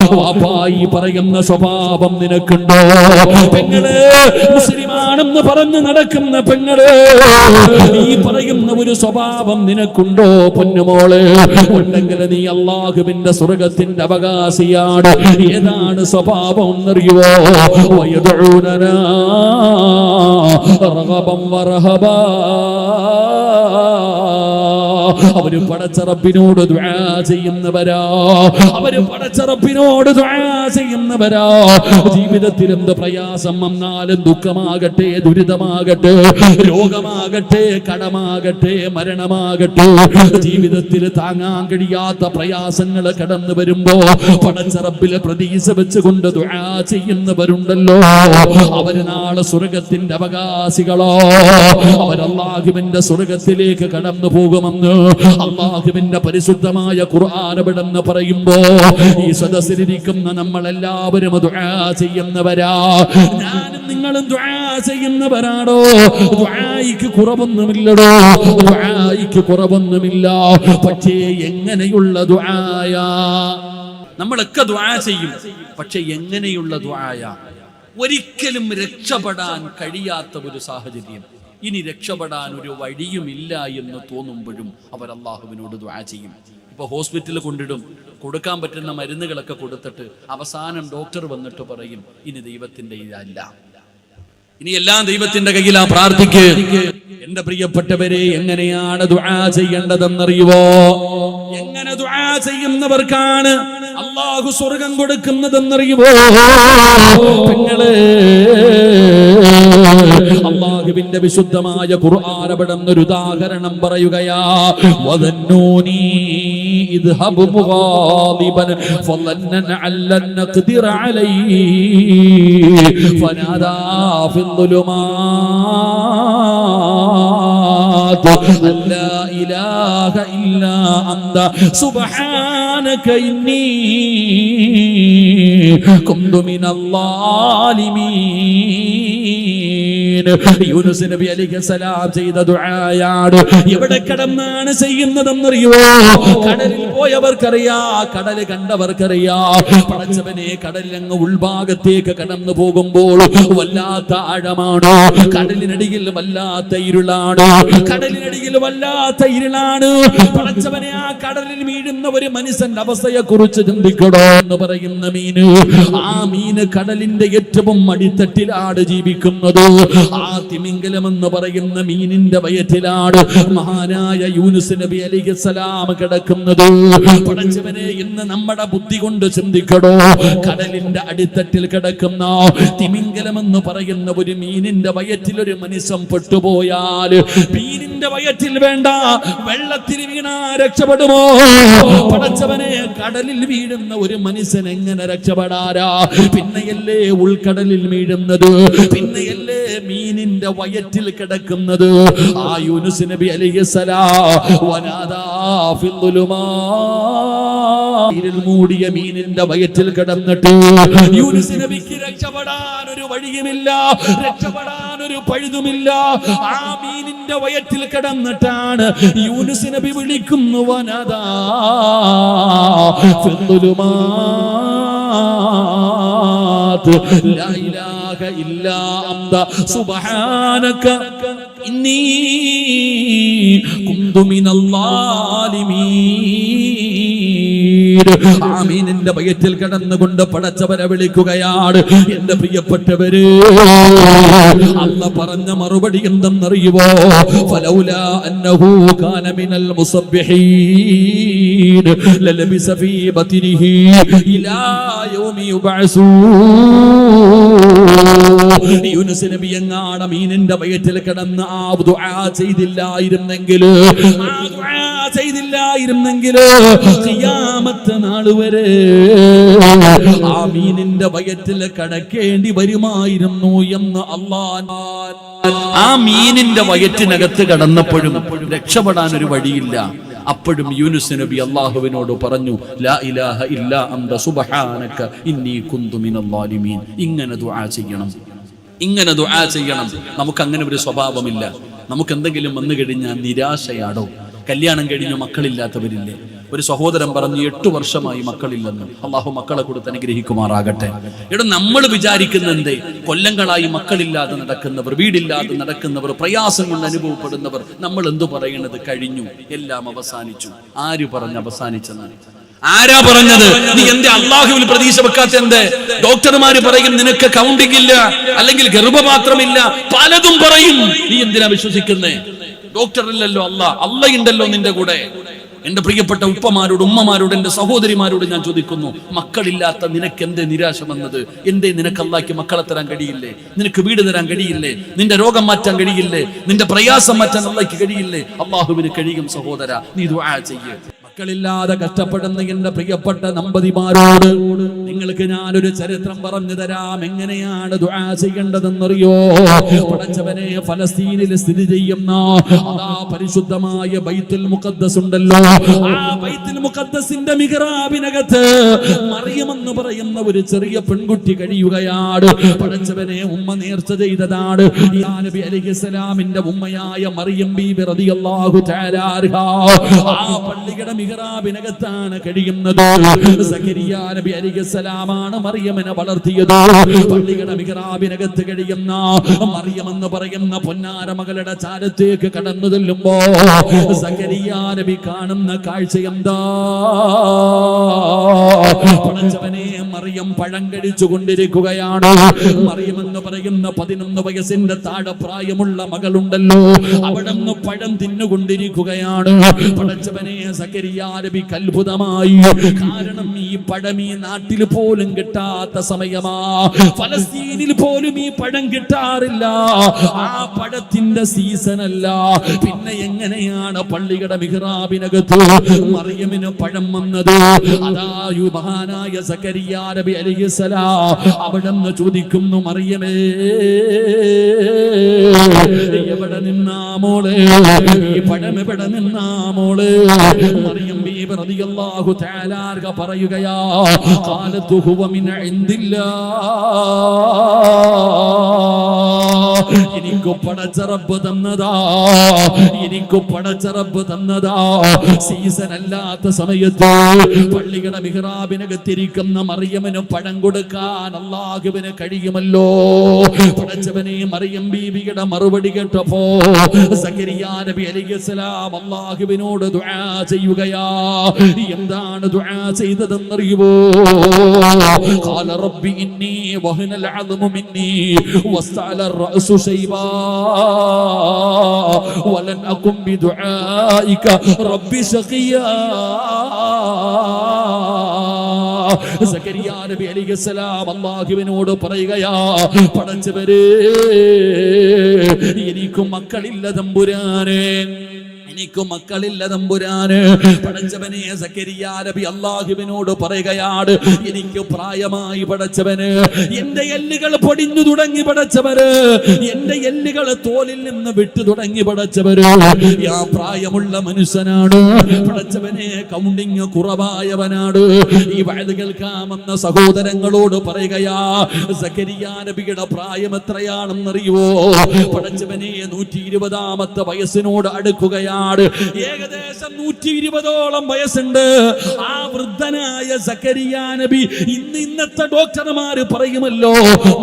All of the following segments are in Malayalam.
വാപ്പായി പറയുന്ന സ്വഭാവം നിനക്കുണ്ടോ? പെങ്ങള് മുസ്ലിമാണെന്ന് പറഞ്ഞ് നടക്കുന്ന പെങ്ങള്, ഈ പറയുന്ന ഒരു സ്വഭാവം നിനക്കുണ്ടോ? പൊന്നുമോള് ഉണ്ടെങ്കിൽ നീ അല്ലാഹുവിന്റെ സ്വർഗത്തിന്റെ അവകാശിയാണ്. ഏതാണ് സ്വഭാവം എന്നറിയുവോ? വയദഊനനാ റഗബൻ വറഹബാ. അവര് പടച്ച റബ്ബിനോട് ദുആ ചെയ്യുന്നവരാ. അവര് പടച്ച റബ്ബിനോട് ദുആ ചെയ്യുന്നവരാ. ജീവിതത്തിൽ എന്ത് പ്രയാസം വന്നാലും, ദുഃഖമാകട്ടെ, ദുരിതമാകട്ടെ, രോഗമാകട്ടെ, കടമാകട്ടെ, മരണമാകട്ടെ, ജീവിതത്തിൽ താങ്ങാൻ കഴിയാത്ത പ്രയാസങ്ങൾ കടന്നു വരുമ്പോ പടച്ച റബ്ബിലെ പ്രതീക്ഷ വെച്ചുകൊണ്ട് ദുആ ചെയ്യുന്നവരുണ്ടല്ലോ, അവര് നാളെ സ്വർഗത്തിന്റെ അവകാശികളോ. അവർ അല്ലാഹുവിന്റെ സ്വർഗത്തിലേക്ക് കടന്നു പോകുമെന്ന് അല്ലാഹുവിന്റെ പരിശുദ്ധമായ ഖുർആൻ എവിടെന്ന് പറയുമ്പോ ഈ സദസ്സിലിരിക്കുന്ന നമ്മളെല്ലാവരും ദുആ ചെയ്യുന്നവരാ. ഞാനും നിങ്ങളും ദുആ ചെയ്യുന്നവരാണോ? ദുആയിക്ക് കുറവൊന്നുമില്ലടോ, ദുആയിക്ക് കുറവൊന്നുമില്ല. പക്ഷേ എങ്ങനെയുള്ള ദുആയാ? നമ്മളൊക്കെ ദുആ ചെയ്യും, പക്ഷെ എങ്ങനെയുള്ള ദുആയാ? ഒരിക്കലും രക്ഷപ്പെടാൻ കഴിയാത്ത ഒരു സാഹചര്യം, ഇനി രക്ഷപ്പെടാൻ ഒരു വഴിയുമില്ല എന്ന് തോന്നുമ്പോഴും അവർ അല്ലാഹുവിനോട് ദുആ ചെയ്യും. ഇപ്പൊ ഹോസ്പിറ്റലിൽ കൊണ്ടിടും, കൊടുക്കാൻ പറ്റുന്ന മരുന്നുകളൊക്കെ കൊടുത്തിട്ട് അവസാനം ഡോക്ടർ വന്നിട്ട് പറയും ഇനി ദൈവത്തിന്റെ ഇതല്ല, ഇനി എല്ലാം ദൈവത്തിന്റെ കയ്യിലാ, പ്രാർത്ഥിക്ക്. എന്റെ പ്രിയപ്പെട്ടവരെ, എങ്ങനെയാണ് ദുആ ചെയ്യേണ്ടതെന്നറിയുവോ? എങ്ങനെ ദുആ ചെയ്യുന്നവർക്കാണ് അല്ലാഹു സ്വർഗം കൊടുക്കുന്നതെന്നറിയുവോ? പെങ്ങളെ, അല്ലാഹുവിന്റെ വിശുദ്ധമായ ഖുർആൻ അവിടുന്ന് ഉദാഹരണം പറയുകയാ. വദന്നൂനി ഇദ്ഹബ് മുഗാദിബൻ ഫളന്നൻ അല്ലൻ നഖ്ദിറ അലൈഹി ഫനാദാ ഫിദ്ദുലുമാത് അല്ലാ ഇലാഹ ഇല്ലാ അന്ത സുബ്ഹാനക ഇന്നി കുന്തു മിനൽ ളാലിമീൻ. യൂനുസ് നബി അലൈഹിസ്സലാം ചെയ്ത ദുആയാണ്. എവിടെ കിടന്നാണ് ചെയ്യുന്നതെന്നറിയുമോ? കടലിൽ പോയവർക്കറിയാ, കടൽ കണ്ടവർക്കറിയാ. പടച്ചവനെ, കടലിലങ്ങ് ഉൾഭാഗത്തേക്ക് കടന്നു പോകുമ്പോൾ വല്ലാത്ത ആഴമാണ്, കടലിനടിയിൽ വല്ലാത്ത ഇരുളാണ്, കടലിനടിയിൽ വല്ലാത്ത ഇരുളാണ്. പടച്ചവനെ, ആ കടലിൽ വീഴുന്ന ഒരു മനുഷ്യന്റെ അവസ്ഥയെ കുറിച്ച് ചിന്തിക്കണോ എന്ന് പറയുന്ന മീന്, ആ മീന് കടലിന്റെ ഏറ്റവും അടിത്തട്ടിലാണ് ജീവിക്കുന്നത്. ആ തിമിംഗലം എന്ന് പറയുന്ന മീനിന്റെ വയറ്റിലാണ് മഹാനായ യൂനുസ് നബി അലൈഹിസ്സലാം കിടക്കുന്നത്. പടച്ചവനെ, ഇന്ന് നമ്മുടെ ബുദ്ധി കൊണ്ട് ചിന്തിക്കണോ, കടലിന്റെ അടിത്തട്ടിൽ കിടക്കുന്ന തിമിംഗലം എന്ന് പറയുന്ന ഒരു മീനിന്റെ വയറ്റിൽ ഒരു മനുഷ്യൻ പെട്ടുപോയാൽ, മീനിന്റെ വയറ്റിൽ വേണ്ട, വെള്ളത്തിൽ വീണാ രക്ഷപ്പെടുമോ? പടച്ചവനെ, കടലിൽ വീഴുന്ന ഒരു മനുഷ്യൻ എങ്ങനെ രക്ഷപ്പെടാരാ? പിന്നെയല്ലേ ഉൾക്കടലിൽ വീഴുന്നത്, പിന്നെയല്ലേ മീനിന്റെ വയറ്റിൽ കിടക്കുന്നത്. ആ യൂനുസ് നബി അലൈഹിസ്സലാം വനാദാ ഫിദ്ദുലുമാത്, മൂടിയ മീനിന്റെ വയറ്റിൽ കിടന്നിട്ട് യൂനുസ് നബിക്ക് രക്ഷപ്പെടാൻ ഒരു വഴിയുമില്ല, രക്ഷപ്പെടാൻ ഒരു പഴുതുമില്ല. ആ മീനിന്റെ വയറ്റിൽ കിടന്നിട്ടാണ് യൂനുസ് നബി വിളിക്കുന്നു, വനാദാ ഫിദ്ദുലുമാത് ലാ ഇലാഹ ഇല്ലാ അന്ത സുബ്ഹാനക ഇന്നി കുന്തു മിനൽ ളാലിമീൻ. ആമീനിന്റെ വയറ്റിൽ കിടന്നുകൊണ്ട് പടച്ചവനെ വിളിക്കുകയാണ്. എന്റെ പ്രിയപ്പെട്ടവര്, അല്ലാഹ് പറഞ്ഞ മറുപടി എന്തെന്നറിയുവോ? ഫലൗലാ അന്നഹു കാന മിനൽ മുസബ്ബിഹീൻ ലലബിസ ഫീ ബത്നിഹി ഇലാ യൗമി യുബഅസൂൻ. യൂനുസ് നബി എങ്ങാണ് മീനിന്റെ വയറ്റിൽ കിടന്ന് ആ ദുആ ചെയ്തില്ലായിരുന്നെങ്കിൽ, ഖിയാമത്ത് നാൾ വരെ ആ മീനിന്റെ വയറ്റിൽ കിടക്കേണ്ടി വരുമായിരുന്നു എന്ന് അല്ലാഹ്. ആ മീനിന്റെ വയറ്റിനകത്ത് കിടന്നപ്പോഴും രക്ഷപ്പെടാൻ ഒരു വഴിയില്ല. അപ്പോഴും യൂനുസ് നബി അല്ലാഹുവിനോട് പറഞ്ഞു, ലാ ഇലാഹ ഇല്ലാ അന്ത സുബ്ഹാനക ഇന്നി കുന്തു മിനൽ ളാലിമീൻ. ഇങ്ങനെ ദുആ ചെയ്യണം, ഇങ്ങനെ ദുആ ചെയ്യണം. നമുക്ക് അങ്ങനെ ഒരു സ്വഭാവമില്ല. നമുക്ക് എന്തെങ്കിലും വന്നു കഴിഞ്ഞാൽ നിരാശയാടോ. കല്യാണം കഴിഞ്ഞു മക്കളില്ലാത്തവരില്ലേ, ഒരു സഹോദരൻ പറഞ്ഞു 8 വർഷമായി മക്കളില്ലെന്ന്. അള്ളാഹു മക്കളെ കൊടുത്ത് അനുഗ്രഹിക്കുമാറാകട്ടെ. ഇവിടെ നമ്മൾ വിചാരിക്കുന്ന എന്തേ, കൊല്ലങ്ങളായി മക്കളില്ലാതെ നടക്കുന്നവർ, വീടില്ലാതെ നടക്കുന്നവർ, പ്രയാസം കൊണ്ട് അനുഭവപ്പെടുന്നവർ, നമ്മൾ എന്തു പറയുന്നത്, കഴിഞ്ഞു, എല്ലാം അവസാനിച്ചു. ആര് പറഞ്ഞ് അവസാനിച്ചെന്ന്? ആരാ പറഞ്ഞത്? നീ എന്തേ അള്ളാഹുവിൽ പ്രതീക്ഷ വെക്കാത്ത? എന്തേ ഡോക്ടർമാര് പറയും നിനക്ക് കൗണ്ടിങ് ഇല്ല, അല്ലെങ്കിൽ ഗർഭപാത്രമില്ല, പലതും പറയും. നീ എന്തിനാ വിശ്വസിക്കുന്നേ? ഡോക്ടർ ഇല്ലല്ലോ, അള്ളയുണ്ടല്ലോ നിന്റെ കൂടെ. എന്റെ പ്രിയപ്പെട്ട ഉപ്പമാരോട്, ഉമ്മമാരോട്, എന്റെ സഹോദരിമാരോട് ഞാൻ ചോദിക്കുന്നു, മക്കളില്ലാത്ത നിനക്ക് എന്തേ നിരാശ വന്നത്? എന്തേ നിനക്ക് അള്ളാഹ്ക്ക് മക്കളെ തരാൻ കഴിയില്ലേ? നിനക്ക് വീട് തരാൻ കഴിയില്ലേ? നിന്റെ രോഗം മാറ്റാൻ കഴിയില്ലേ? നിന്റെ പ്രയാസം മാറ്റാൻ അള്ളാഹ്ക്ക് കഴിയില്ലേ? അള്ളാഹുവിന് കഴിയും സഹോദര. നീ ദുആ ചെയ്യ്. മക്കളില്ലാതെ കഷ്ടപ്പെടുന്ന എന്റെ പ്രിയപ്പെട്ട ദമ്പതിമാരോട് നിങ്ങൾക്ക് ഞാനൊരു ചരിത്രം പറഞ്ഞു തരാം. എങ്ങനെയാണ് ദുആ ചെയ്യേണ്ടതെന്നറിയോ? പടച്ചവനെ, ഫലസ്തീനിൽ സ്ഥിതി ചെയ്യുന്ന പരിശുദ്ധമായ ബൈത്തുൽ മുഖദ്ദസ് ഉണ്ടല്ലോ, ആ ബൈത്തുൽ മുഖദ്ദസിന്റെ മിഹ്റാബിനകത്ത് മറിയം എന്ന് പറയുന്ന ഒരു ചെറിയ പെൺകുട്ടി കഴിയുകയാണ്. പടച്ചവനെ, ഉമ്മ നേർച്ച ചെയ്തതാണ്. ഈസാ നബി അലൈഹിസ്സലാമിന്റെ ഉമ്മയായ മറിയം ബീബി റളിയല്ലാഹു തആല അൻഹാ ആ പള്ളിയുടെ മിഹ്റാബിനകത്താണ് കഴിയുന്നത്. സക്കരിയാ നബി അലൈഹിസ്സലാമാണ് മറിയമിനെ വളർത്തിയത്. പള്ളിയുടെ മിഹ്റാബിനകത്ത് കഴിയുന്ന മറിയം എന്ന് പറയുന്ന പൊന്നാര മകളുടെ ചാരത്തേക്ക് കടന്നു ചെല്ലുമ്പോ സക്കരിയാ നബി കാണുന്ന കാഴ്ച എന്താ? പടച്ചവനെ, മറിയം പഴം കഴിച്ചു കൊണ്ടിരിക്കുകയാണ്. മറിയം എന്ന് പറയുന്ന 11 വയസ്സിന്റെ താഴെ പ്രായമുള്ള മകളുണ്ടല്ലോ, അവിടുന്ന് പഴം തിന്നുകൊണ്ടിരിക്കുകയാണ്. പടച്ചവനെ, സക്കരിയാ നബിക്ക് അത്ഭുതമായി. കാരണം ഈ പഴം ഈ നാട്ടിൽ പോലും കിട്ടാത്ത സമയമാ, ഫലസ്തീനിൽ പോലും ഈ പഴം കിട്ടാറില്ല. ആ പഴത്തിന്റെ സീസൺ അല്ല. പിന്നെ എങ്ങനെയാണ് പള്ളിയുടെ മിഹ്റാബിനകത്ത് മറിയമിന് പഴം വന്നത്? അതാ മഹാനായ സക്കരിയാ നബി അലൈഹിസ്സലാം അവിടുന്ന് ചോദിക്കുന്നു, മറിയമേ, എവിടെ നിന്നാ മോളെ? ഈ പഴം എവിടെ നിന്നാ മോളെ? മറിയം ബീബി റളിയല്ലാഹു തആല അൻഹ പറയുകയാ, ഖാലതു ഹുവ മിൻ ഇൻദില്ലാഹ്, എനിക്ക് പടച്ച റബ്ബ് തന്നതാ, എനിക്ക് പടച്ച റബ്ബ് തന്നതാ. സീസൺ അല്ലാത്ത സമയത്ത് പള്ളിയുടെ മിഹ്റാബിനകത്തിരിക്കുന്ന മറിയമിന് പഴം കൊടുക്കാൻ അല്ലാഹുവിന് കഴിയുമല്ലോ. പടച്ചവനെ, മറിയം ബീബിയുടെ മറുപടി കേട്ടപ്പോ സക്കരിയാ നബി അലൈഹിസ്സലാം അല്ലാഹുവിനോട് ദുആ ചെയ്യുകയാ. എന്താണ് ദുആ ചെയ്തതെന്നറിയുമോ? ഖാല റബ്ബി ഇന്നി വഹനൽ അദ്മു മിന്നി വസ്തഅല الرأس ശൈബാ വലൻ അകും ബിദുആഇക റബ്ബി ശഖിയാ. സക്കരിയാ നബി അലൈഹിസ്സലാം അല്ലാഹുവിനോട് പറയുകയാ, പടച്ചവരേ, എനിക്ക് മക്കളില്ല തമ്പുരാനെ, എനിക്ക് മക്കളില്ല തമ്പുരാന്. പടച്ചവനെ, സക്കരിയാ നബി അല്ലാഹുവിനോട് പറയുകയാണ്, എനിക്ക് പ്രായമായി പടച്ചവന്, എന്റെ എല്ലുകൾ പൊടിഞ്ഞു തുടങ്ങി പടച്ചവര്, എന്റെ എല്ലുകൾ തോലിൽ നിന്ന് വിട്ടു തുടങ്ങി പടച്ചവര്. ആ പ്രായമുള്ള മനുഷ്യനാണ് പടച്ചവനെ, കൗണ്ടിങ് കുറവായവനാണ്. ഈ വഅദ് കേൾക്കാമെന്ന സഹോദരങ്ങളോട് പറയുകയാ, സക്കരിയാ നബിയുടെ പ്രായം എത്രയാണെന്നറിയുവോ? പടച്ചവനെ, 120-ാമത്തെ വയസ്സിനോട് അടുക്കുകയാണ്. ഏകദേശം 120ഓളം വയസ്സുണ്ട്. ആ വൃദ്ധനായ സക്കരിയാ നബി ഇന്നത്തെ ഡോക്ടർമാര് പറയുമല്ലോ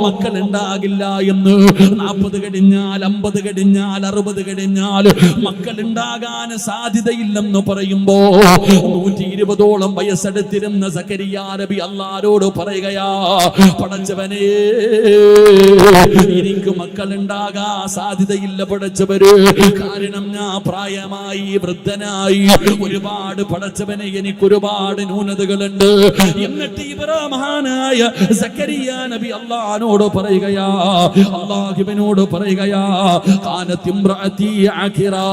മക്കൾ ഉണ്ടാകില്ല എന്ന്. 40 കഴിഞ്ഞാൽ, 50 കഴിഞ്ഞാൽ, 60 കഴിഞ്ഞാൽ മക്കൾ ഉണ്ടാകാൻ സാധ്യതയില്ലെന്ന് പറയുമ്പോ 120ഓളം വയസ്സെടുത്തിരുന്ന സക്കരിയാ നബി അല്ലാഹുവോട് പറയുകയാ, പടച്ചവനെ, എനിക്ക് മക്കൾ ഉണ്ടാകാൻ സാധ്യതയില്ല പടച്ചവര്. കാരണം ഞാൻ പ്രായമായി, വൃദ്ധനായി, ഒരുപാട് പടച്ചവനെ, എനിക്ക് ഒരുപാട് ന്യൂനതകളുണ്ട്. എന്നിട്ട് മഹാനായ സക്കരിയാ നബി അല്ലാഹുവോട് പറയുകയാ, അല്ലാഹുവിനോട് പറയുകയാ, കാനത് ഇംറഅതി ആഖിറാ,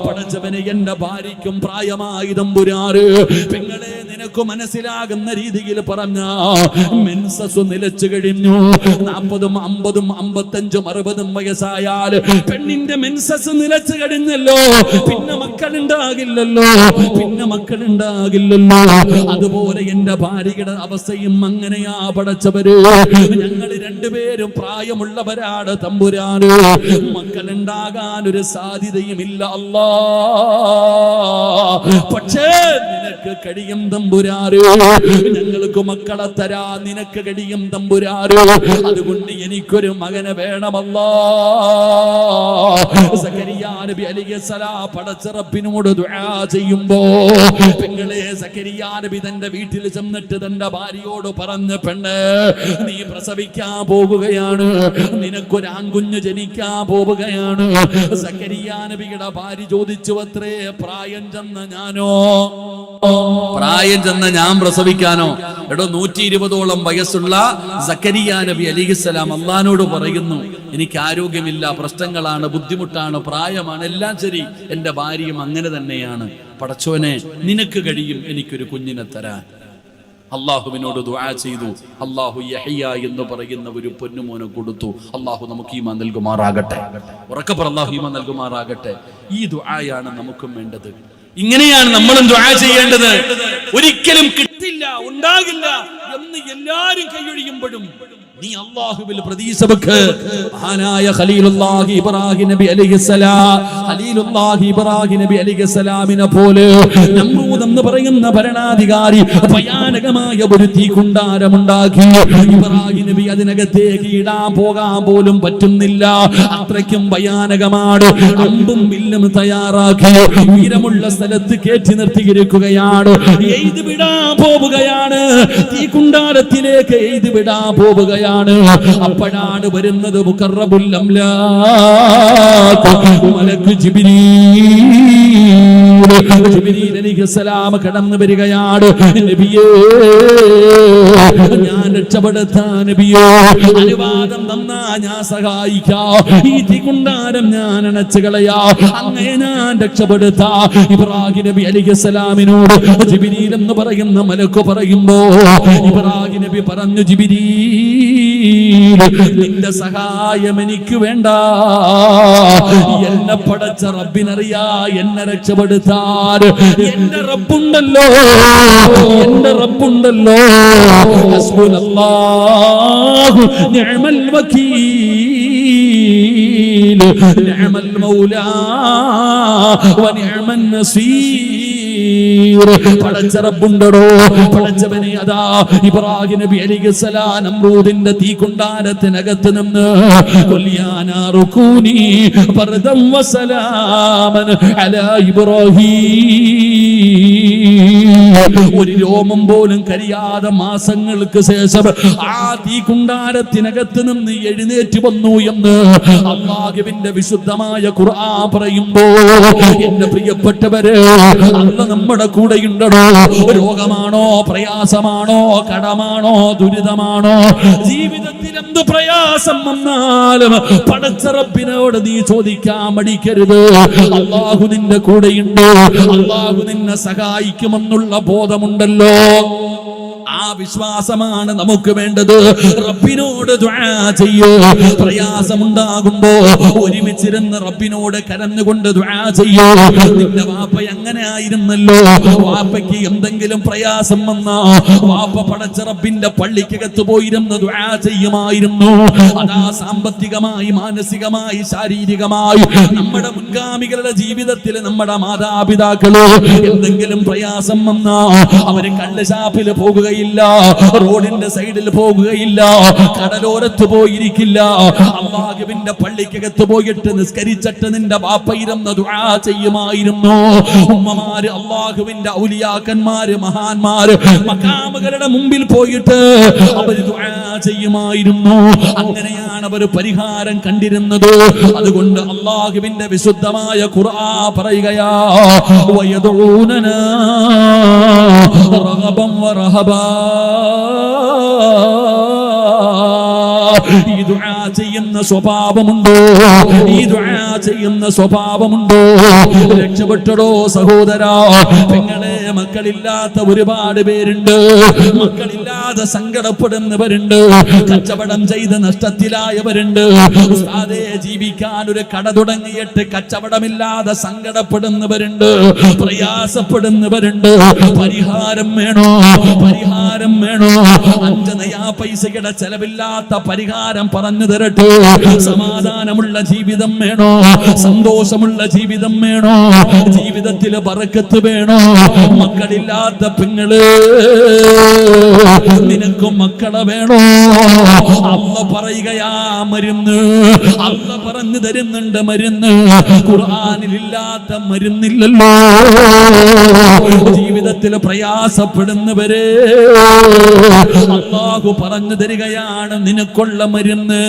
പടച്ചവനെ, എന്റെ ഭാര്യയ്ക്കും പ്രായമായി തമ്പുരാന്. പെങ്ങളെ, നിനക്ക് നിനക്ക് മനസ്സിലാകുന്ന രീതിയിൽ പറഞ്ഞ മെൻസസ് നിലച്ചു കഴിഞ്ഞു. 40, 50, 55, 60 വയസ്സായാൽ പെണ്ണിന്റെ മെൻസസ് നിലച്ചു കഴിഞ്ഞല്ലോ. പിന്നെ മക്കളുണ്ടാകില്ലല്ലോ. അതുപോലെ എന്റെ ഭാര്യയുടെ അവസ്ഥയും അങ്ങനെയാ പടച്ചവര്. ഞങ്ങൾ രണ്ടുപേരും പ്രായമുള്ളവരാണ് തമ്പുരാന്. മക്കളുണ്ടാകാൻ ഒരു സാധ്യതയുമില്ല അല്ലാ. പക്ഷേ നിനക്ക് കഴിയും തമ്പുരാര്. ഞങ്ങൾക്ക് മക്കളെ തരാ നിനക്ക് കഴിയും തമ്പുരാര്. അതുകൊണ്ട് എനിക്കൊരു മകനെ വേണമല്ലാ. സക്കരിയാ നബി അലൈഹിസ്സലാം പടച്ച റബ്ബിനോട് ദുആ ചെയ്യുമ്പോ പെങ്ങളെ സക്കരിയാ നബി തന്റെ വീട്ടിൽ ചെന്നിട്ട് തന്റെ ഭാര്യയോട് പറഞ്ഞ പെണ്ണ്, നീ പ്രസവിക്കാൻ പോവുകയാണ്, നിനക്കൊരു ആൺകുഞ്ഞ് ജനിക്കാൻ പോവുകയാണ്. സക്കരിയാ നബിയുടെ ഭാര്യ ചോദിച്ചു, അത്രേ പ്രായം ചെന്ന ഞാനോ? പ്രായം ചെന്ന ഞാൻ പ്രസവിക്കാനോ? എടോ 120ഓളം വയസ്സുള്ള സക്കരിയാ നബി അലൈഹിസ്സലാം അല്ലാഹുവോട് പറയുന്നു, എനിക്ക് ആരോഗ്യമില്ല, പ്രശ്നങ്ങളാണ്, ബുദ്ധിമുട്ടാണ്, പ്രായമാണ്, എല്ലാം ശരി, എന്റെ ഭാര്യയും അങ്ങനെ തന്നെയാണ്. പടച്ചോനെ നിനക്ക് കഴിയും എനിക്കൊരു കുഞ്ഞിനെ തരാൻ. അള്ളാഹുവിനോട് ദുആ ചെയ്തു. അള്ളാഹു യഹ്യ എന്ന് പറയുന്ന ഒരു പൊന്നുമോനെ കൊടുത്തു. അള്ളാഹു നമുക്ക് ഈമാൻ നൽകുമാറാകട്ടെ. ഉറക്കെ പറ, അള്ളാഹു ഈമാൻ നൽകുമാറാകട്ടെ. ഈ ദുആയാണ് നമുക്കും വേണ്ടത്. ഇങ്ങനെയാണ് നമ്മളും ദുആ ചെയ്യേണ്ടത്. ഒരിക്കലും കിട്ടില്ല, ഉണ്ടാകില്ല എന്ന് എല്ലാരും കൈയൊഴിയുമ്പോഴും നീ അല്ലാഹുവിൽ പ്രതീക്ഷ വെക്ക്. മഹാനായ ഖലീലുല്ലാഹി ഇബ്രാഹിം നബി അലൈഹിസ്സലാമിനെ പോലെ നമ്രൂദ് എന്ന് പറയുന്ന ഭരണാധികാരി ഭയാനകമായ ഒരു തീക്കുണ്ടാരമുണ്ടാക്കി. ഇബ്രാഹിം നബി അതിനകത്തേക്ക് ഇടാൻ പോകാൻ പോലും പറ്റുന്നില്ല. അത്രയ്ക്കും ഭയാനകമാണ്. അമ്പും വില്ലും തയ്യാറാക്കി ഉയരമുള്ള സ്ഥലത്ത് കയറ്റി നിർത്തിയിരിക്കുകയാണ്. എയ്ത് വിടാൻ പോവുകയാണ്. തീക്കുണ്ടാരത്തിലേക്ക് എയ്ത് വിടാൻ പോവുകയാണ്. അപ്പോഴാണ് വരുന്നത് മുഖറബുൽ അംലാഖ് മലക്ക് ജിബ്രീൽ അലൈഹിസ്സലാം കടന്നു വരികയാണ്. നബിയേ, ഞാൻ രക്ഷപ്പെടുത്താൻ നബിയോ അനുവാദം തന്നാ ഞാൻ സഹായിക്കാം. ഈ തീക്കുണ്ടാരം ഞാൻ അണച്ചു കളയാ, അങ്ങനെ ഞാൻ രക്ഷപ്പെടുത്താ. ഇബ്രാഹിം നബി അലൈഹിസ്സലാമിനോട് ജിബ്രീൽ എന്ന് പറയുന്ന മലക്ക് പറയുമ്പോ ഇബ്രാഹിം നബി പറഞ്ഞു, ജിബ്രീൽ നിന്റെ സഹായം എനിക്ക് വേണ്ട. എന്നെ പടച്ച റബ്ബിനറിയാ എന്നെ രക്ഷപ്പെടുത്താൻ. എന്റെ റബ്ബുണ്ടല്ലോ, ഹസ്ബുനല്ലാഹു നിഅമൽ വകീൽ നിഅമൽ മൗലാ വ നിഅമൻ നസീർ. പടച്ച റബ്ബുണ്ടോ, പടച്ചവനെ. അതാ ഇബ്രാഹിം നബി അലൈഹിസ്സലാം നമ്രൂദിന്റെ തീക്കുണ്ടാരത്തിനകത്ത് നിന്ന് ഖുൽയാനാറുകൂനി ബർദം വസലാമൻ അലാ ഇബ്രാഹിം. ഒരു രോമം പോലും കരിയാതെ മാസങ്ങൾക്ക് ശേഷം ആ തീക്കുണ്ടാരത്തിനകത്ത് നിന്ന് എഴുന്നേറ്റ് വന്നു എന്ന് അല്ലാഹുവിന്റെ വിശുദ്ധമായ ഖുർആൻ പറയുമ്പോ എന്റെ പ്രിയപ്പെട്ടവരെ, അല്ലാഹ് നമ്മുടെ കൂടെയുണ്ടോ? രോഗമാണോ, പ്രയാസമാണോ, കടമാണോ, ദുരിതമാണോ, ജീവിതത്തിൽ എന്ത് പ്രയാസം വന്നാലും പടച്ച റബ്ബിനോട് നീ ചോദിക്കാൻ മടിക്കരുത്. അല്ലാഹു നിന്റെ കൂടെയുണ്ട്, അല്ലാഹു നിന്നെ സഹായിക്കുമെന്നുള്ള ബോധമുണ്ടല്ലോ. ആ വിശ്വാസമാണ് നമുക്ക് വേണ്ടത്. റബ്ബിനോട് ദുആ ചെയ്യൂ. പ്രയാസമുണ്ടാകുമ്പോ ഒരുമിച്ചിരുന്ന് റബ്ബിനോട് കരഞ്ഞുകൊണ്ട് ദുആ ചെയ്യൂ. നിന്റെ വാപ്പ എങ്ങനെ ആയിരുന്നല്ലോ, വാപ്പയ്ക്ക് എന്തെങ്കിലും പ്രയാസം വന്നാ വാപ്പ പടച്ച റബ്ബിന്റെ പള്ളിക്കകത്ത് പോയിരുന്ന് ദുആ ചെയ്യുമായിരുന്നു. അതാ സാമ്പത്തികമായി, മാനസികമായി, ശാരീരികമായി നമ്മുടെ മുൻഗാമികളുടെ ജീവിതത്തിൽ നമ്മുടെ മാതാപിതാക്കള് എന്തെങ്കിലും പ്രയാസം വന്നാ അവര് കള്ളുഷാപ്പിൽ പോകുകയില്ല, റോഡിന്റെ സൈഡിൽ പോകുകയില്ല, കടലോരത്ത് പോയിരിക്കില്ല. അല്ലാഹുവിന്റെ പള്ളിക്കകത്ത് പോയിട്ട് നിസ്കരിച്ചിട്ട് നിന്റെ വാപ്പയിരുന്ന് ദുആ ചെയ്യുമായിരുന്നു. ഉമ്മമാര്, അല്ലാഹുവിന്റെ ഔലിയാക്കന്മാര്, മഹാന്മാര് മഖാമുകളുടെ മുമ്പിൽ പോയിട്ട് അവർ ദുആ ചെയ്യുമായിരുന്നു. അങ്ങനെയാണ് അവർ പരിഹാരം കണ്ടിരുന്നത്. അതുകൊണ്ട് അല്ലാഹുവിന്റെ വിശുദ്ധമായ ഖുർആൻ പറയുകയാ, വയദഊനനാ റഗബൻ വറഹബാ. ഈ ദുആ ചെയ്യുന്ന സ്വഭാവമുണ്ടോ? ഈ ദുആ ചെയ്യുന്ന സ്വഭാവമുണ്ടോ? രക്ഷപ്പെട്ടടോ സഹോദരാ. പെങ്ങളെ, മക്കളില്ലാത്ത ഒരുപാട് പേരുണ്ട്. മക്കളില്ലാതെ സങ്കടപ്പെടുന്നവരുണ്ട്. കച്ചവടം ചെയ്ത് നഷ്ടത്തിലായവരുണ്ട്. ഉസ്താദേ, ജീവിക്കാൻ ഒരു കട തുടങ്ങിയിട്ട് കച്ചവടമില്ലാതെ സങ്കടപ്പെടുന്നവരുണ്ട്, പ്രയാസപ്പെടുന്നവരുണ്ട്. പരിഹാരം വേണോ? പരിഹാരം വേണോ? 5 നയാ പൈസയുടെ ചെലവില്ലാത്ത പരിഹാരം പറഞ്ഞു തരട്ടെ. സമാധാനമുള്ള ജീവിതം വേണോ? സന്തോഷമുള്ള ജീവിതം വേണോ? ജീവിതത്തിൽ ബറക്കത്ത് വേണോ? മക്കളില്ലാത്ത പെങ്ങള്, നിനക്ക് മക്കളെ വേണോ? അല്ല പറയുകയാ മരുന്ന്. അല്ല പറഞ്ഞു തരുന്നുണ്ട് മരുന്ന്. ഖുർആനിലില്ലാത്ത മരുന്നില്ലല്ലോ. ജീവിതത്തിൽ പ്രയാസപ്പെടുന്നവരെ അല്ലാഹു പറഞ്ഞു തരികയാണ് നിനക്കുള്ള മരുന്ന്.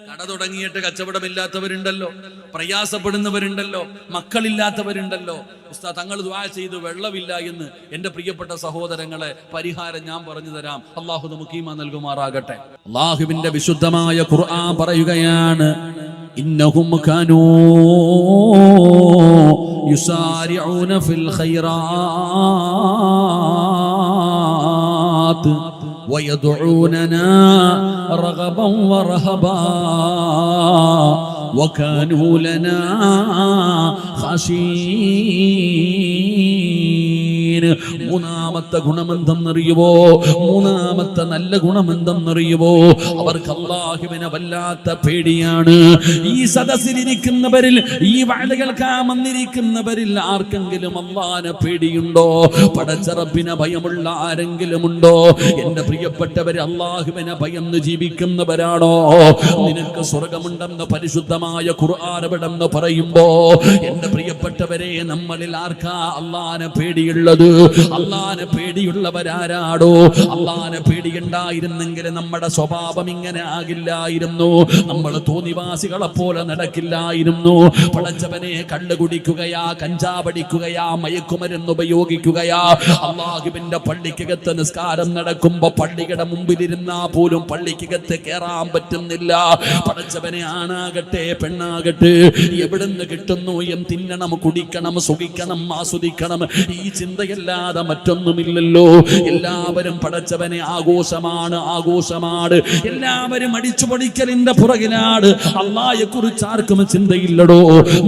കട തുടങ്ങിയിട്ട് കച്ചവടമില്ലാത്തവരുണ്ടല്ലോ, പ്രയാസപ്പെടുന്നവരുണ്ടല്ലോ, മക്കളില്ലാത്തവരുണ്ടല്ലോ. ഉസ്താദ്, തങ്ങൾ ദുആ ചെയ്തു വെള്ളമില്ല എന്ന്. എൻ്റെ പ്രിയപ്പെട്ട സഹോദരങ്ങളെ, പരിഹാരം ഞാൻ പറഞ്ഞു തരാം. അള്ളാഹു നമുക്ക് ഈമാൻ നൽകുമാറാകട്ടെ. അള്ളാഹുവിന്റെ വിശുദ്ധമായ ഖുർആൻ പറയുകയാണ്, ഇന്നഹും കാനൂ യുസാരിഊന ഫിൽ ഖൈറാത്ത് വയദഊനനാ റഗബൻ വറഹബാ വകാനൂ ലനാ ഖാശീൻ. മൂന്നാമത്തെ ഗുണമെന്തെന്നറിയുവോ? മൂന്നാമത്തെ നല്ല ഗുണമെന്തെന്നറിയുവോ? അവർക്ക് അല്ലാഹുവിനെ വല്ലാത്ത പേടിയാണ്. ഈ സദസ്സിലിരിക്കുന്നവരിൽ, ഈ വഅദ കേൾക്കാൻ വന്നിരിക്കുന്നവരിൽ ആർക്കെങ്കിലും അല്ലാഹുവിനെ പേടിയുണ്ടോ? പടച്ച റബ്ബിനെ ഭയമുള്ള ആരെങ്കിലും ഉണ്ടോ? എന്റെ പ്രിയപ്പെട്ടവരെ, അല്ലാഹുവിനെ ഭയന്ന് ജീവിക്കുന്നവരാണോ? നിനക്ക് സ്വർഗമുണ്ടെന്ന് പരിശുദ്ധമായ ഖുർആൻ എവിടെന്ന് പറയുമ്പോ, എന്റെ പ്രിയപ്പെട്ടവരെ, നമ്മളിൽ ആർക്കാ അല്ലാഹുവിനെ പേടിയുള്ളത്? അല്ലാഹുവിനെ പേടിയുള്ളവരാരാടോ? അല്ലാഹുവിനെ പേടിയുണ്ടായിരുന്നെങ്കിൽ നമ്മുടെ സ്വഭാവം ഇങ്ങനെ ആകില്ലായിരുന്നു. നമ്മൾ തോന്നിവാസികളെ പോലെ നടക്കില്ലായിരുന്നു. പടച്ചവനെ, കള്ള് കുടിക്കുകയാ, കഞ്ചാവടിക്കുകയാ, മയക്കുമരുന്ന് ഉപയോഗിക്കുകയാ. അല്ലാഹുവിന്റെ പള്ളിക്കകത്ത് നിസ്കാരം നടക്കുമ്പോ പള്ളിയുടെ മുമ്പിലിരുന്നാ പോലും പള്ളിക്കകത്ത് കയറാൻ പറ്റുന്നില്ല. പടച്ചവനെ, ആണാകട്ടെ പെണ്ണാകട്ടെ, എവിടുന്ന് കിട്ടുന്നു തിന്നണം, കുടിക്കണം, സുഖിക്കണം, ആസ്വദിക്കണം, ഈ ചിന്തയല്ലാതെ മറ്റൊന്നുമില്ലല്ലോ. എല്ലാവരും പടച്ചവനെ ആഘോഷമാണ്, ആഘോഷമാണ്. എല്ലാവരും അടിച്ചു പൊടിക്കലിന്റെ പുറകിലാണ്. അല്ലാഹയെ കുറിച്ച് ആർക്കും ചിന്തയില്ലടോ.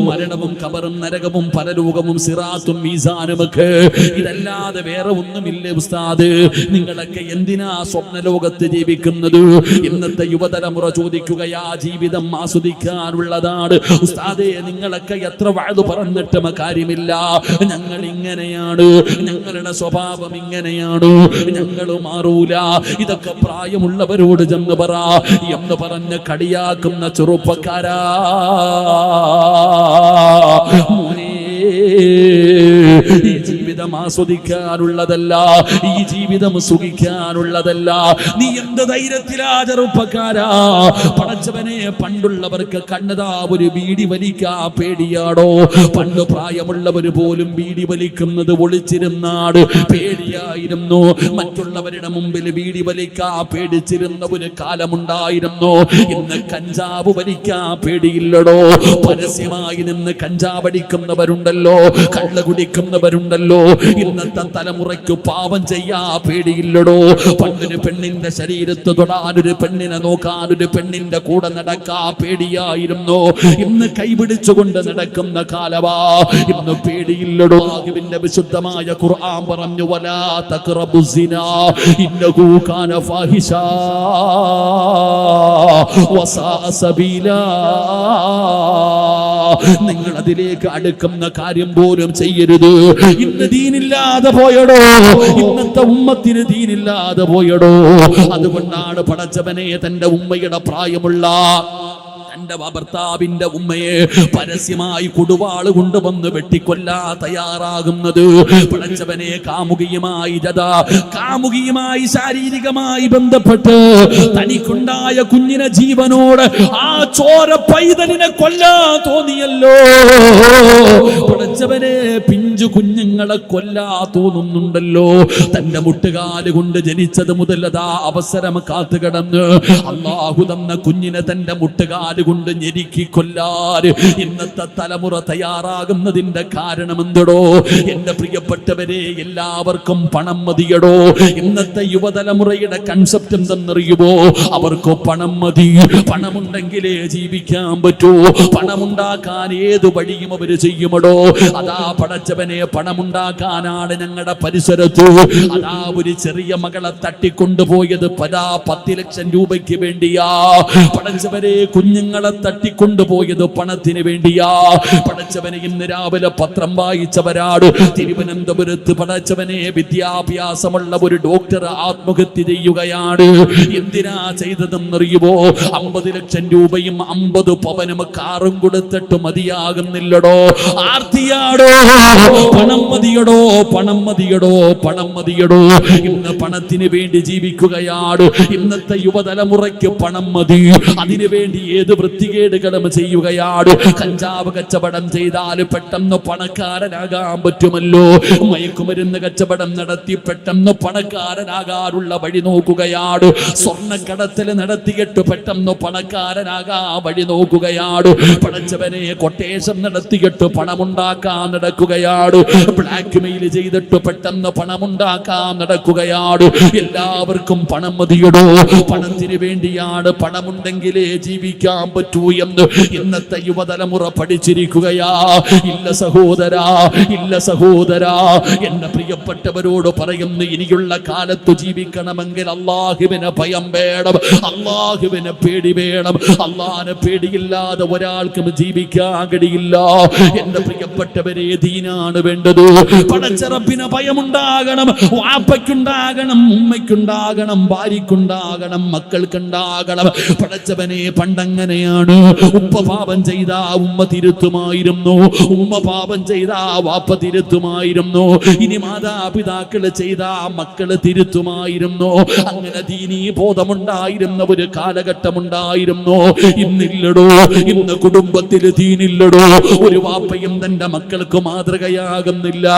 മരണവും ഖബറും നരകവും പരലോകവും സിറാത്തും മീസാനുമൊക്കെ, ഇതല്ലാതെ വേറെ ഒന്നുമില്ലേ ഉസ്താദ്? നിങ്ങളൊക്കെ എന്തിനാ സ്വപ്നലോകത്ത് ജീവിക്കുന്നത്? ഇന്നത്തെ യുവതലമുറ ചോദിക്കുകയാ, ജീവിതം ആസ്വദിക്കാനുള്ളതാണ്. ഉസ്താദേ, നിങ്ങളൊക്കെ എത്ര വഅദ് പറഞ്ഞിട്ടും കാര്യമില്ല. ഞങ്ങൾ ഇങ്ങനെയാണ്, ഞങ്ങളുടെ സ്വഭാവം ഇങ്ങനെയാണ്, ഞങ്ങൾ മാറൂല. ഇതൊക്കെ പ്രായമുള്ളവരോട് ചെന്ന് പറ എന്ന് പറഞ്ഞ് കളിയാക്കുന്ന ചെറുപ്പക്കാരാ, ഈ ജീവിതം ആസ്വദിക്കാനുള്ളതല്ല, ഈ ജീവിതം സുഖിക്കാനുള്ളതല്ല. നീ എന്ത് ധൈര്യത്തിലാ ചെറുപ്പക്കാരാ? പടച്ചവനെ, പണ്ടുള്ളവർക്ക് കണ്ണതാ ഒരു ബീഡി വലിക്കാ പേടിയാടോ? പണ്ട് പ്രായമുള്ളവർ പോലും ബീഡി വലിക്കുന്നത് ഒളിച്ചിരുന്നാട് പേടിയായിരുന്നു. മറ്റുള്ളവരുടെ മുമ്പിൽ ബീഡി വലിക്കാ പേടിച്ചിരുന്ന ഒരു കാലമുണ്ടായിരുന്നു. ഇന്ന് കഞ്ചാവ് വലിക്കാ പേടിയില്ലടോ. പരസ്യമായി നിന്ന് കഞ്ചാവടിക്കുന്നവരുണ്ടല്ലോ, കള്ള് കുടിക്കുന്നവരുണ്ടല്ലോ. ഇന്നത്തെ തലമുറയ്ക്ക് പാപം ചെയ്യാ പേടിയില്ലടോ. പണ്ടൊരു പെണ്ണിന്റെ ശരീരത്ത് തൊടാനൊരു പെണ്ണിനെ നോക്കാനൊരു പെണ്ണിന്റെ കൂടെ നടക്കാ പേടിയായിരുന്നു. ഇന്ന് കൈപിടിച്ചുകൊണ്ട് നടക്കുന്ന കാലവാ. ഇന്ന് പേടിയില്ലടോ. ആകിന്റെ വിശുദ്ധമായ ഖുർആൻ പറഞ്ഞു, വലാ തഖറബുസിനാ ഇന്നഹു കാന ഫാഹിശാ വസാഅ സബീലാ. നിങ്ങൾ അതിലേക്ക് അടുക്കുന്ന കാര്യം പോലും ചെയ്യരുത്. ഇന്ന് ദീനില്ലാതെ പോയടോ. ഇന്നത്തെ ഉമ്മത്തിന് ദീനില്ലാതെ പോയടോ. അതുകൊണ്ടാണ് പടച്ചവനെ തന്റെ ഉമ്മയുടെ പ്രായമുള്ള തന്റെ ഭർത്താവിന്റെ ഉമ്മയെ പരസ്യമായി കൊടുവാള് കൊണ്ടുവന്ന് വെട്ടിക്കൊല്ലാ തയ്യാറാകുന്നത്. പടച്ചവനെ, കാമുകിയുമായി ശാരീരികമായി ബന്ധപ്പെട്ട് തനിക്കുണ്ടായ കുഞ്ഞിനെ ജീവനോട് ആ ചോര പൈതലിനെ കൊല്ലാൻ തോന്നിയല്ലോ. പടച്ചവനെ, പിഞ്ചു കുഞ്ഞുങ്ങൾ കുഞ്ഞുങ്ങളെ കൊല്ലാ തോന്നുന്നുണ്ടല്ലോ. തന്റെ മുട്ടുകാല് കൊണ്ട് ജനിച്ചത് മുതൽ അതാ അവസരം കാത്തു കിടന്ന് അള്ളാഹു തന്ന കുഞ്ഞിനെ തന്റെ മുട്ടുകാല് കൊണ്ട് ഞെരുക്കി കൊല്ലാൻ ഇന്നത്തെ തലമുറ തയ്യാറാകുന്നതിന്റെ കാരണം എന്തടോ? എന്റെ പ്രിയപ്പെട്ടവരെ, എല്ലാവർക്കും പണം മതിയടോ. ഇന്നത്തെ യുവതലമുറയുടെ കൺസെപ്റ്റ് എന്തെന്നറിയുമോ? അവർക്ക് പണം മതി. പണമുണ്ടെങ്കിലേ ജീവിക്കാൻ പറ്റൂ. പണമുണ്ടാക്കാൻ ഏതു വഴിയും അവര് ചെയ്യുമടോ. അതാ പടച്ചവനെ, പണമുണ്ടാക്കാനാണ് ഞങ്ങളുടെ പരിസരത്ത് അതാ ഒരു ചെറിയ മകളെ തട്ടിക്കൊണ്ടുപോയത് 10 ലക്ഷം രൂപയ്ക്ക് വേണ്ടിയാ. പടച്ചവനെ, കുഞ്ഞുങ്ങളെ തട്ടിക്കൊണ്ടുപോയത് പണത്തിന് വേണ്ടിയാ. പടച്ചവനെ, ഇന്ന് രാവിലെ പത്രം വായിച്ചവരാട് തിരുവനന്തപുരത്ത് പടച്ചവനെ വിദ്യാഭ്യാസമുള്ള ഒരു ഡോക്ടർ ആത്മഹത്യ ചെയ്യുകയാണ്. എന്തിനാ ചെയ്തതെന്നറിയുമോ? 50 ലക്ഷം രൂപയും 50 പവനും കാറും കൊടുത്തിട്ട് മതിയാകുന്നില്ലടോ. ആർത്തിയാടോ, പണം മതിയടോ, പണം മതിയടോ, പണം മതിയടോ. ഇന്ന് പണത്തിന് വേണ്ടി ജീവിക്കുകയാണ്. ഇന്നത്തെ യുവതലമുറയ്ക്ക് പണം മതി. അതിനു വേണ്ടി ഏത് വൃത്തികേടുകളും ചെയ്യുകയാണ്. കഞ്ചാവ് കച്ചവടം ചെയ്താൽ പെട്ടെന്ന് പണക്കാരനാകാൻ പറ്റുമല്ലോ. മയക്കുമരുന്ന് കച്ചവടം നടത്തി പെട്ടെന്ന് പണക്കാരനാകാനുള്ള വഴി നോക്കുകയാണ്. സ്വർണ്ണക്കടത്തിൽ നടത്തിയിട്ട് പെട്ടെന്ന് പണക്കാരനാകാൻ വഴി നോക്കുകയാണ്. പടച്ചവനെ, കൊട്ടേഷൻ നടത്തിയിട്ട് പണമുണ്ടാക്കാൻ നടക്കുകയാണ്. ബ്ലാക്ക് മെയിൽ ചെയ്തിട്ട് പെട്ടെന്ന് പണമുണ്ടാക്കാൻ നടക്കുകയാണ്. എല്ലാവർക്കും പണം മതിയടോ. പണത്തിന് വേണ്ടിയാണ്. പണമുണ്ടെങ്കിലേ ജീവിക്കാൻ പറ്റൂ എന്ന് ഇന്നത്തെ യുവതലമുറ പഠിച്ചിരിക്കുകയാ. ഇല്ല സഹോദരാ, ഇല്ല സഹോദരാ. എന്റെ പ്രിയപ്പെട്ടവരോട് പറയുന്നു, ഇനിയുള്ള കാലത്ത് ജീവിക്കണമെങ്കിൽ അള്ളാഹുവിനെ ഭയം വേണം, അള്ളാഹുവിനെ പേടി വേണം. അള്ളാഹിനെ പേടിയില്ലാതെ ഒരാൾക്കും ജീവിക്കാൻ കഴിയില്ല. എന്റെ പ്രിയപ്പെട്ടവരെ, ദീനാണ് വേണ്ടത്. പടച്ചറപ്പിന് ഭയമുണ്ടാകണം. വാപ്പയ്ക്കുണ്ടാകണം, ഉമ്മയ്ക്കുണ്ടാകണം, ഭാര്യയ്ക്കുണ്ടാകണം, മക്കൾക്കുണ്ടാകണം. പടച്ചവനെ, പണ്ടങ്ങനെയാണ്. ഉപ്പ പാപം ചെയ്താ ഉമ്മ തിരുത്തുമായിരുന്നു, ഉമ്മ പാപം ചെയ്താ വാപ്പ തിരുത്തുമായിരുന്നു. ഇനി മാതാപിതാക്കള് ചെയ്താ മക്കള് തിരുത്തുമായിരുന്നു. അങ്ങനെ ദീനീ ബോധമുണ്ടായിരുന്ന ഒരു കാലഘട്ടമുണ്ടായിരുന്നു. ഇന്നില്ലടോ. ഇന്ന് കുടുംബത്തിൽ ദീനില്ലടോ. ഒരു വാപ്പയും തന്റെ മക്കൾക്ക് മാതൃകയാകുന്നില്ല.